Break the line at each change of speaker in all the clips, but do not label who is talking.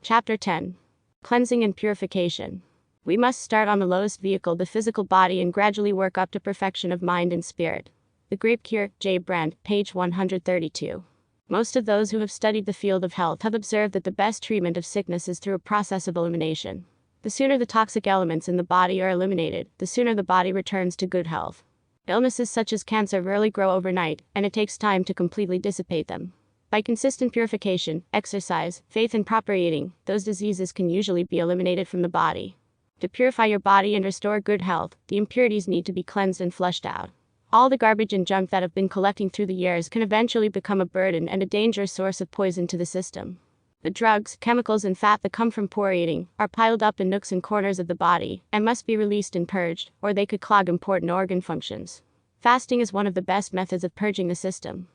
Chapter 10. Cleansing and Purification. We must start on the lowest vehicle, the physical body, and gradually work up to perfection of mind and spirit. The Grape Cure, J. Brand, page 132. Most of those who have studied the field of health have observed that the best treatment of sickness is through a process of elimination. The sooner the toxic elements in the body are eliminated, the sooner the body returns to good health. Illnesses such as cancer rarely grow overnight, and it takes time to completely dissipate them. By consistent purification, exercise, faith, and proper eating, those diseases can usually be eliminated from the body. To purify your body and restore good health, the impurities need to be cleansed and flushed out. All the garbage and junk that have been collecting through the years can eventually become a burden and a dangerous source of poison to the system. The drugs, chemicals, and fat that come from poor eating are piled up in nooks and corners of the body and must be released and purged, or they could clog important organ functions. Fasting is one of the best methods of purging the system.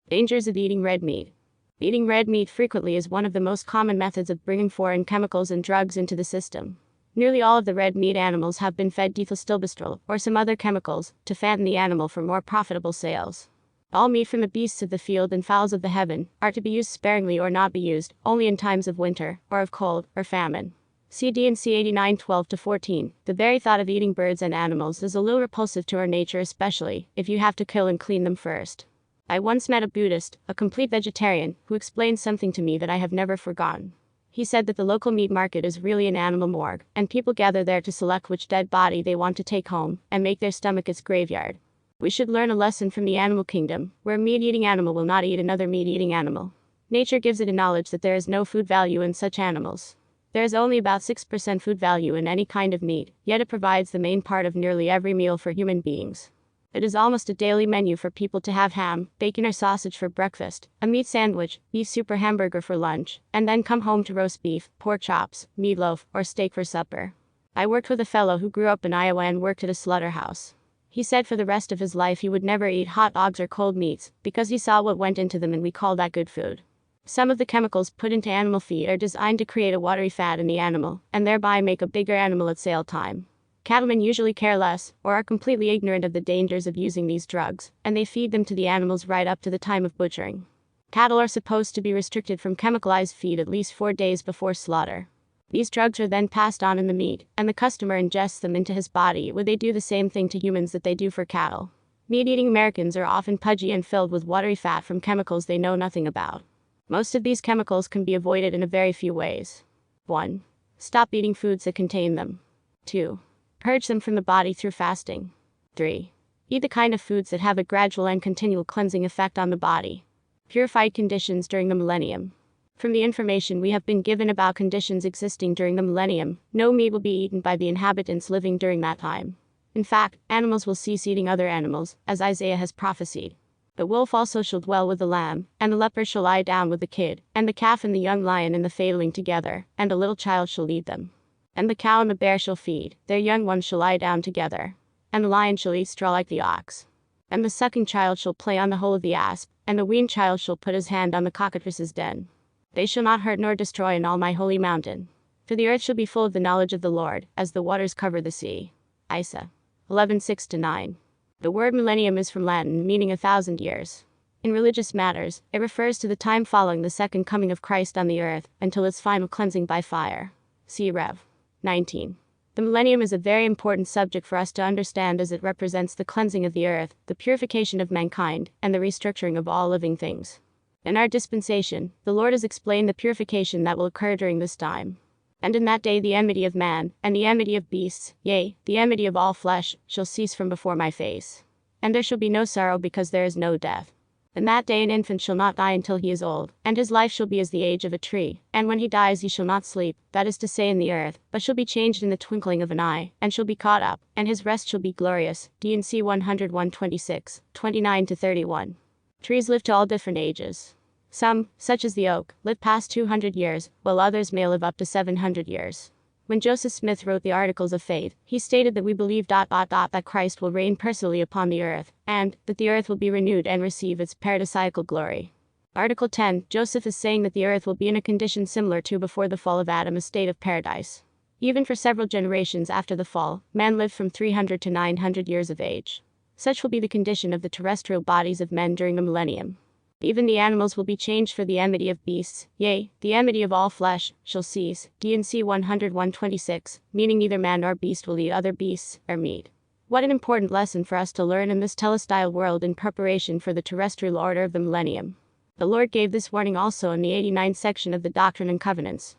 Dangers of eating red meat. Eating red meat frequently is one of the most common methods of bringing foreign chemicals and drugs into the system. Nearly all of the red meat animals have been fed dithostilbestrol or some other chemicals to fatten the animal for more profitable sales. All meat from the beasts of the field and fowls of the heaven are to be used sparingly or not be used, only in times of winter, or of cold, or famine. See D&C 89:12-14. The very thought of eating birds and animals is a little repulsive to our nature, especially if you have to kill and clean them first. I once met a Buddhist, a complete vegetarian, who explained something to me that I have never forgotten. He said that the local meat market is really an animal morgue, and people gather there to select which dead body they want to take home, and make their stomach its graveyard. We should learn a lesson from the animal kingdom, where a meat-eating animal will not eat another meat-eating animal. Nature gives it a knowledge that there is no food value in such animals. There is only about 6% food value in any kind of meat, yet it provides the main part of nearly every meal for human beings. It is almost a daily menu for people to have ham, bacon or sausage for breakfast, a meat sandwich, beef soup or hamburger for lunch, and then come home to roast beef, pork chops, meatloaf, or steak for supper. I worked with a fellow who grew up in Iowa and worked at a slaughterhouse. He said for the rest of his life he would never eat hot dogs or cold meats, because he saw what went into them, and we call that good food. Some of the chemicals put into animal feed are designed to create a watery fat in the animal, and thereby make a bigger animal at sale time. Cattlemen usually care less, or are completely ignorant of the dangers of using these drugs, and they feed them to the animals right up to the time of butchering. Cattle are supposed to be restricted from chemicalized feed at least 4 days before slaughter. These drugs are then passed on in the meat, and the customer ingests them into his body, where they do the same thing to humans that they do for cattle. Meat-eating Americans are often pudgy and filled with watery fat from chemicals they know nothing about. Most of these chemicals can be avoided in a very few ways. 1. Stop eating foods that contain them. 2. Purge them from the body through fasting. 3. Eat the kind of foods that have a gradual and continual cleansing effect on the body. Purified conditions during the millennium. From the information we have been given about conditions existing during the millennium, no meat will be eaten by the inhabitants living during that time. In fact, animals will cease eating other animals, as Isaiah has prophesied. The wolf also shall dwell with the lamb, and the leopard shall lie down with the kid, and the calf and the young lion and the fledgling together, and a little child shall lead them. And the cow and the bear shall feed, their young ones shall lie down together. And the lion shall eat straw like the ox. And the sucking child shall play on the hole of the asp, and the weaned child shall put his hand on the cockatrice's den. They shall not hurt nor destroy in all my holy mountain. For the earth shall be full of the knowledge of the Lord, as the waters cover the sea. Isa. 11:6-9. The word millennium is from Latin, meaning 1,000 years. In religious matters, it refers to the time following the second coming of Christ on the earth, until its final cleansing by fire. See Rev. 19. The millennium is a very important subject for us to understand, as it represents the cleansing of the earth, the purification of mankind, and the restructuring of all living things. In our dispensation, the Lord has explained the purification that will occur during this time. And in that day the enmity of man, and the enmity of beasts, yea, the enmity of all flesh, shall cease from before my face. And there shall be no sorrow, because there is no death. In that day an infant shall not die until he is old, and his life shall be as the age of a tree, and when he dies he shall not sleep, that is to say in the earth, but shall be changed in the twinkling of an eye, and shall be caught up, and his rest shall be glorious. D&C 101:26, 29-31. Trees live to all different ages. Some, such as the oak, live past 200 years, while others may live up to 700 years. When Joseph Smith wrote the Articles of Faith, he stated that we believe ... that Christ will reign personally upon the earth, and that the earth will be renewed and receive its paradisiacal glory. Article 10, Joseph is saying that the earth will be in a condition similar to before the fall of Adam, a state of paradise. Even for several generations after the fall, man lived from 300 to 900 years of age. Such will be the condition of the terrestrial bodies of men during the millennium. Even the animals will be changed, for the enmity of beasts, yea, the enmity of all flesh, shall cease. D&C 101:26, meaning neither man nor beast will eat other beasts, or meat. What an important lesson for us to learn in this telestial world in preparation for the terrestrial order of the millennium. The Lord gave this warning also in the 89th section of the Doctrine and Covenants.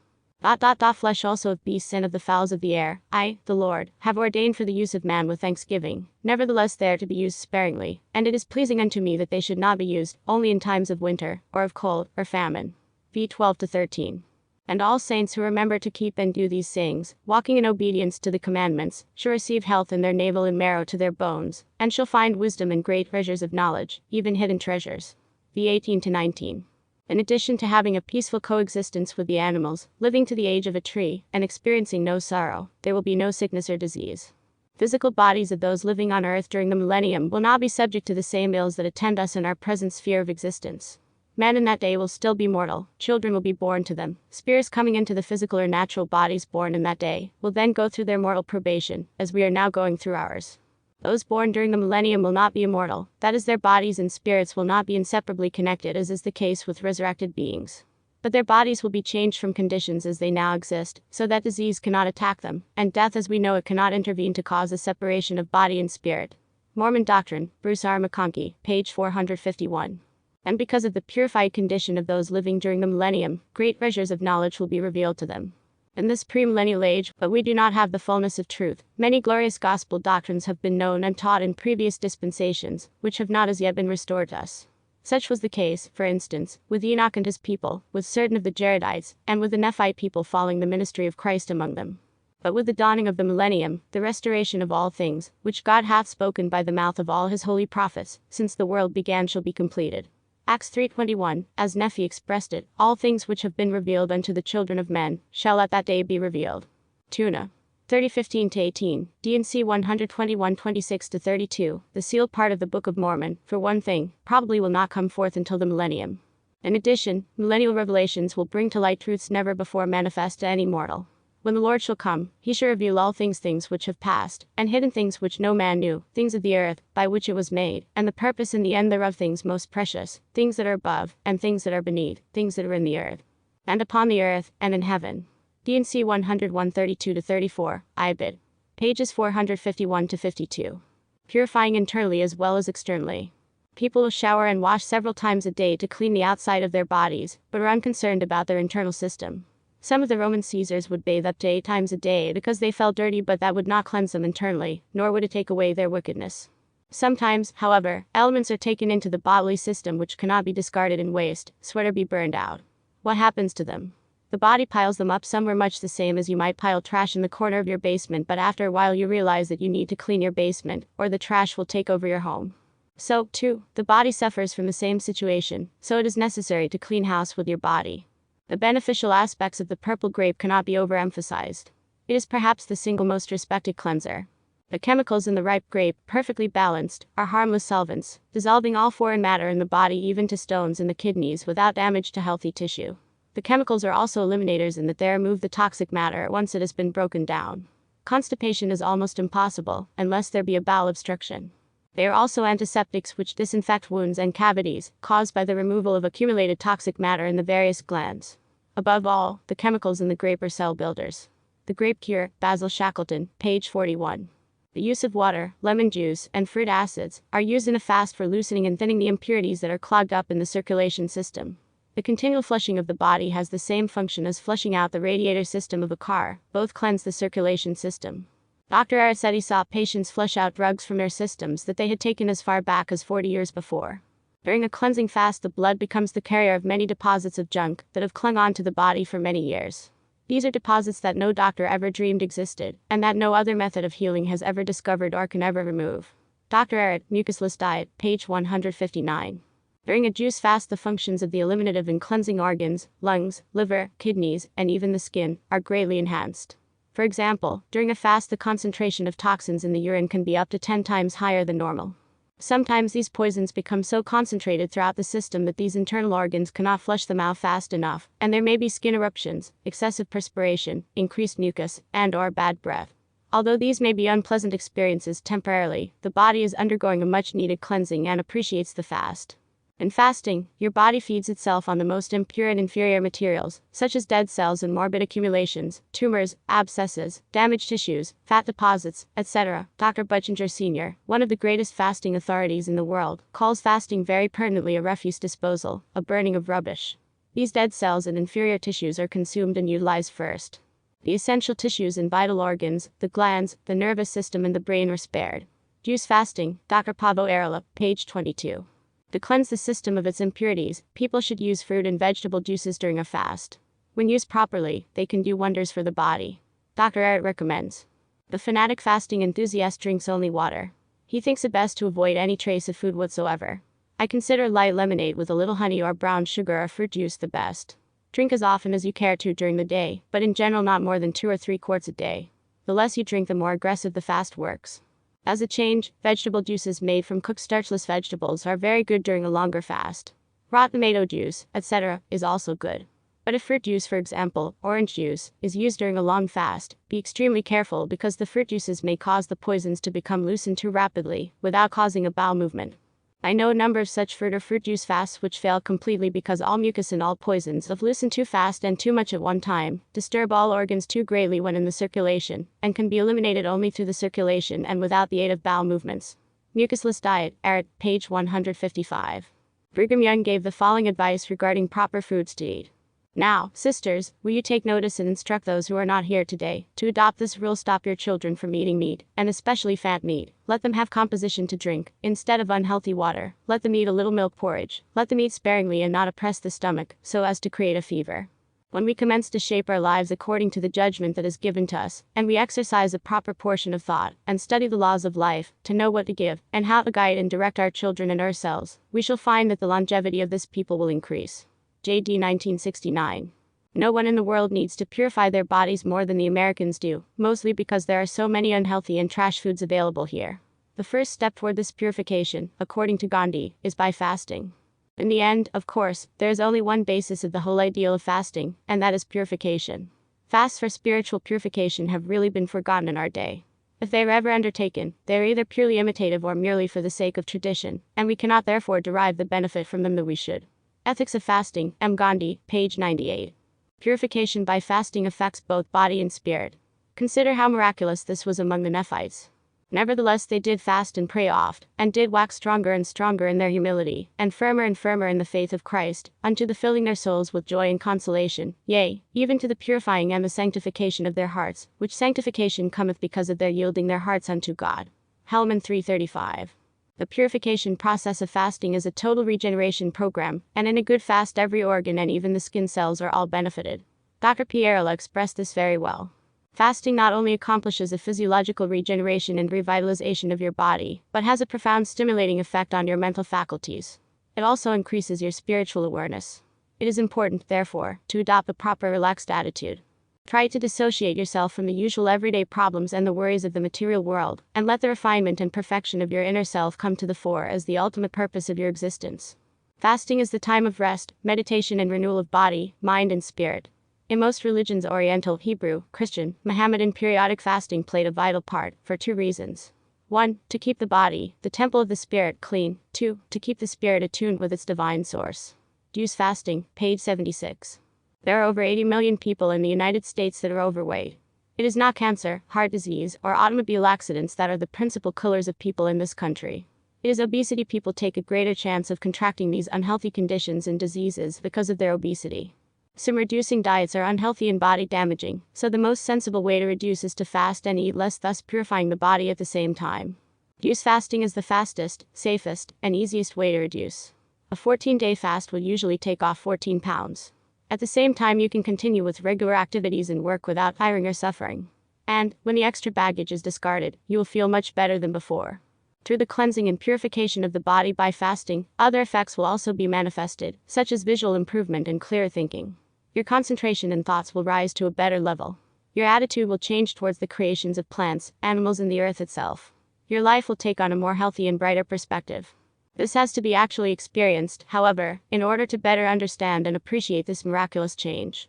Flesh also of beasts and of the fowls of the air, I, the Lord, have ordained for the use of man with thanksgiving, nevertheless they are to be used sparingly, and it is pleasing unto me that they should not be used only in times of winter, or of cold, or famine. V 12-13. And all saints who remember to keep and do these things, walking in obedience to the commandments, shall receive health in their navel and marrow to their bones, and shall find wisdom and great treasures of knowledge, even hidden treasures. V 18-19. In addition to having a peaceful coexistence with the animals, living to the age of a tree, and experiencing no sorrow, there will be no sickness or disease. Physical bodies of those living on earth during the millennium will not be subject to the same ills that attend us in our present sphere of existence. Men in that day will still be mortal, children will be born to them, spirits coming into the physical or natural bodies born in that day, will then go through their mortal probation, as we are now going through ours. Those born during the millennium will not be immortal, that is, their bodies and spirits will not be inseparably connected, as is the case with resurrected beings. But their bodies will be changed from conditions as they now exist, so that disease cannot attack them, and death as we know it cannot intervene to cause a separation of body and spirit. Mormon Doctrine, Bruce R. McConkie, page 451. And because of the purified condition of those living during the millennium, great treasures of knowledge will be revealed to them. In this premillennial age, but we do not have the fullness of truth, many glorious gospel doctrines have been known and taught in previous dispensations, which have not as yet been restored to us. Such was the case, for instance, with Enoch and his people, with certain of the Jaredites, and with the Nephite people following the ministry of Christ among them. But with the dawning of the millennium, the restoration of all things, which God hath spoken by the mouth of all his holy prophets, since the world began, shall be completed. Acts 3:21, as Nephi expressed it, all things which have been revealed unto the children of men, shall at that day be revealed. Tuna. 30:15-18, D&C 121:26-32, the sealed part of the Book of Mormon, for one thing, probably will not come forth until the millennium. In addition, millennial revelations will bring to light truths never before manifest to any mortal. When the Lord shall come, he shall reveal all things which have passed, and hidden things which no man knew, things of the earth, by which it was made, and the purpose and the end thereof, things most precious, things that are above, and things that are beneath, things that are in the earth, and upon the earth, and in heaven. D&C 101:32-34, Ibid. Pages 451-52. Purifying internally as well as externally. People will shower and wash several times a day to clean the outside of their bodies, but are unconcerned about their internal system. Some of the Roman Caesars would bathe up to 8 times a day because they felt dirty, but that would not cleanse them internally, nor would it take away their wickedness. Sometimes, however, elements are taken into the bodily system which cannot be discarded in waste, sweat or be burned out. What happens to them? The body piles them up somewhere, much the same as you might pile trash in the corner of your basement, but after a while you realize that you need to clean your basement, or the trash will take over your home. So, too, the body suffers from the same situation, so it is necessary to clean house with your body. The beneficial aspects of the purple grape cannot be overemphasized. It is perhaps the single most respected cleanser. The chemicals in the ripe grape, perfectly balanced, are harmless solvents, dissolving all foreign matter in the body, even to stones in the kidneys, without damage to healthy tissue. The chemicals are also eliminators in that they remove the toxic matter once it has been broken down. Constipation is almost impossible, unless there be a bowel obstruction. They are also antiseptics which disinfect wounds and cavities, caused by the removal of accumulated toxic matter in the various glands. Above all, the chemicals in the grape are cell builders. The Grape Cure, Basil Shackleton, page 41. The use of water, lemon juice, and fruit acids are used in a fast for loosening and thinning the impurities that are clogged up in the circulation system. The continual flushing of the body has the same function as flushing out the radiator system of a car, both cleanse the circulation system. Dr. Arisetti saw patients flush out drugs from their systems that they had taken as far back as 40 years before. During a cleansing fast, the blood becomes the carrier of many deposits of junk that have clung on to the body for many years. These are deposits that no doctor ever dreamed existed, and that no other method of healing has ever discovered or can ever remove. Dr. Arrett, Mucusless Diet, page 159. During a juice fast, the functions of the eliminative and cleansing organs, lungs, liver, kidneys, and even the skin, are greatly enhanced. For example, during a fast, the concentration of toxins in the urine can be up to 10 times higher than normal. Sometimes these poisons become so concentrated throughout the system that these internal organs cannot flush them out fast enough, and there may be skin eruptions, excessive perspiration, increased mucus, and/or bad breath. Although these may be unpleasant experiences temporarily, the body is undergoing a much-needed cleansing and appreciates the fast. In fasting, your body feeds itself on the most impure and inferior materials, such as dead cells and morbid accumulations, tumors, abscesses, damaged tissues, fat deposits, etc. Dr. Butchinger Sr., one of the greatest fasting authorities in the world, calls fasting very pertinently a refuse disposal, a burning of rubbish. These dead cells and inferior tissues are consumed and utilized first. The essential tissues and vital organs, the glands, the nervous system and the brain are spared. Juice fasting, Dr. Pavo Arela, page 22. To cleanse the system of its impurities, people should use fruit and vegetable juices during a fast. When used properly, they can do wonders for the body. Dr. Arret recommends. The fanatic fasting enthusiast drinks only water. He thinks it best to avoid any trace of food whatsoever. I consider light lemonade with a little honey or brown sugar or fruit juice the best. Drink as often as you care to during the day, but in general not more than 2 or 3 quarts a day. The less you drink, the more aggressive the fast works. As a change, vegetable juices made from cooked starchless vegetables are very good during a longer fast. Raw tomato juice, etc., is also good. But if fruit juice, for example, orange juice, is used during a long fast, be extremely careful because the fruit juices may cause the poisons to become loosened too rapidly, without causing a bowel movement. I know a number of such fruit or fruit juice fasts which fail completely because all mucus and all poisons have loosened too fast and too much at one time, disturb all organs too greatly when in the circulation, and can be eliminated only through the circulation and without the aid of bowel movements. Mucusless diet, Arret, page 155. Brigham Young gave the following advice regarding proper foods to eat. Now, sisters, will you take notice and instruct those who are not here today to adopt this rule: stop your children from eating meat, and especially fat meat. Let them have composition to drink, instead of unhealthy water. Let them eat a little milk porridge. Let them eat sparingly and not oppress the stomach, so as to create a fever. When we commence to shape our lives according to the judgment that is given to us, and we exercise a proper portion of thought, and study the laws of life, to know what to give, and how to guide and direct our children and ourselves, we shall find that the longevity of this people will increase. J.D. 1969. No one in the world needs to purify their bodies more than the Americans do, mostly because there are so many unhealthy and trash foods available here. The first step toward this purification, according to Gandhi, is by fasting. In the end, of course, there is only one basis of the whole ideal of fasting, and that is purification. Fasts for spiritual purification have really been forgotten in our day. If they are ever undertaken, they are either purely imitative or merely for the sake of tradition, and we cannot therefore derive the benefit from them that we should. Ethics of Fasting, M. Gandhi, page 98. Purification by fasting affects both body and spirit. Consider how miraculous this was among the Nephites. Nevertheless they did fast and pray oft, and did wax stronger and stronger in their humility, and firmer in the faith of Christ, unto the filling their souls with joy and consolation, yea, even to the purifying and the sanctification of their hearts, which sanctification cometh because of their yielding their hearts unto God. Hellman 335. The purification process of fasting is a total regeneration program, and in a good fast every organ and even the skin cells are all benefited. Dr. Pierrela expressed this very well. Fasting not only accomplishes a physiological regeneration and revitalization of your body, but has a profound stimulating effect on your mental faculties. It also increases your spiritual awareness. It is important, therefore, to adopt a proper relaxed attitude. Try to dissociate yourself from the usual everyday problems and the worries of the material world, and let the refinement and perfection of your inner self come to the fore as the ultimate purpose of your existence. Fasting is the time of rest, meditation and renewal of body, mind and spirit. In most religions, Oriental, Hebrew, Christian, Mohammedan, periodic fasting played a vital part, for 2 reasons. 1. To keep the body, the temple of the spirit, clean. 2. To keep the spirit attuned with its divine source. Juice fasting, page 76. There are over 80 million people in the United States that are overweight. It is not cancer, heart disease, or automobile accidents that are the principal killers of people in this country. It is obesity. People take a greater chance of contracting these unhealthy conditions and diseases because of their obesity. Some reducing diets are unhealthy and body damaging, so the most sensible way to reduce is to fast and eat less, thus purifying the body at the same time. Juice fasting is the fastest, safest, and easiest way to reduce. A 14-day fast will usually take off 14 pounds. At the same time you can continue with regular activities and work without tiring or suffering. And, when the extra baggage is discarded, you will feel much better than before. Through the cleansing and purification of the body by fasting, other effects will also be manifested, such as visual improvement and clearer thinking. Your concentration and thoughts will rise to a better level. Your attitude will change towards the creations of plants, animals and the earth itself. Your life will take on a more healthy and brighter perspective. This has to be actually experienced, however, in order to better understand and appreciate this miraculous change.